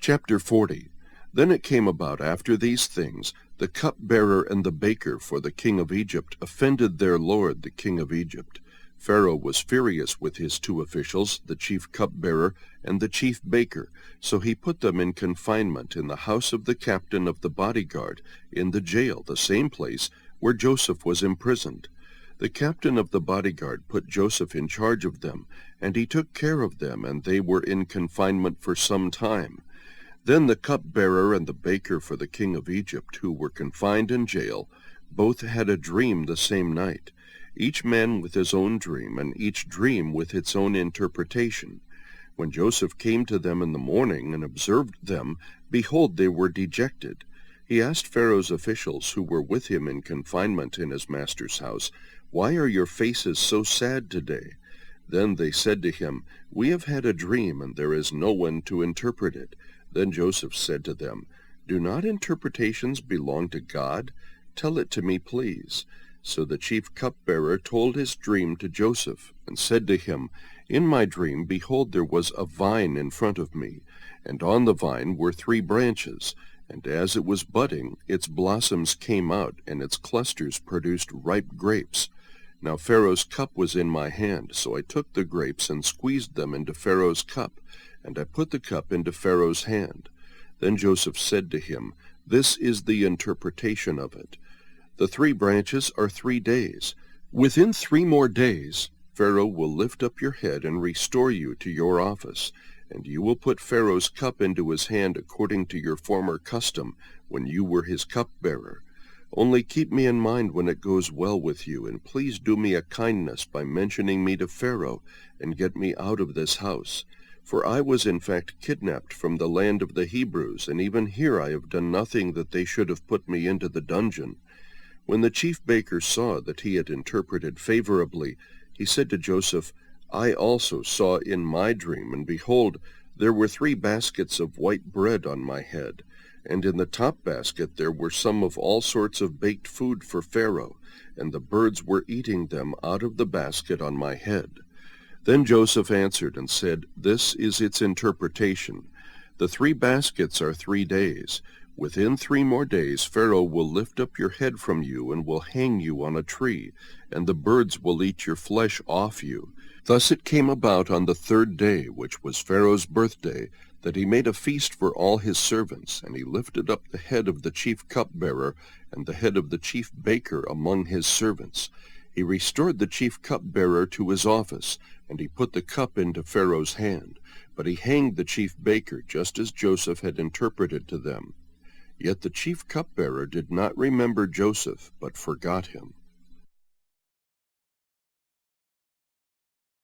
Chapter 40. Then it came about after these things, the cupbearer and the baker for the king of Egypt offended their lord the king of Egypt. Pharaoh was furious with his two officials, the chief cupbearer and the chief baker, so he put them in confinement in the house of the captain of the bodyguard, in the jail, the same place where Joseph was imprisoned. The captain of the bodyguard put Joseph in charge of them, and he took care of them, and they were in confinement for some time. Then the cupbearer and the baker for the king of Egypt, who were confined in jail, both had a dream the same night, each man with his own dream, and each dream with its own interpretation. When Joseph came to them in the morning and observed them, behold, they were dejected. He asked Pharaoh's officials who were with him in confinement in his master's house, "Why are your faces so sad today?" Then they said to him, "We have had a dream, and there is no one to interpret it." Then Joseph said to them, "Do not interpretations belong to God? Tell it to me, please." So the chief cupbearer told his dream to Joseph, and said to him, "In my dream, behold, there was a vine in front of me, and on the vine were 3 branches, and as it was budding, its blossoms came out, and its clusters produced ripe grapes. Now Pharaoh's cup was in my hand, so I took the grapes and squeezed them into Pharaoh's cup, and I put the cup into Pharaoh's hand." Then Joseph said to him, "This is the interpretation of it. The 3 branches are 3 days. Within 3 more days, Pharaoh will lift up your head and restore you to your office, and you will put Pharaoh's cup into his hand according to your former custom when you were his cupbearer. Only keep me in mind when it goes well with you, and please do me a kindness by mentioning me to Pharaoh, and get me out of this house. For I was in fact kidnapped from the land of the Hebrews, and even here I have done nothing that they should have put me into the dungeon." When the chief baker saw that he had interpreted favorably, he said to Joseph, "I also saw in my dream, and behold, there were 3 baskets of white bread on my head, and in the top basket there were some of all sorts of baked food for Pharaoh, and the birds were eating them out of the basket on my head." Then Joseph answered and said, "This is its interpretation. The 3 baskets are 3 days. Within 3 more days Pharaoh will lift up your head from you and will hang you on a tree, and the birds will eat your flesh off you." Thus it came about on the 3rd day, which was Pharaoh's birthday, that he made a feast for all his servants, and he lifted up the head of the chief cupbearer and the head of the chief baker among his servants. He restored the chief cupbearer to his office, and he put the cup into Pharaoh's hand, but he hanged the chief baker just as Joseph had interpreted to them. Yet the chief cupbearer did not remember Joseph, but forgot him.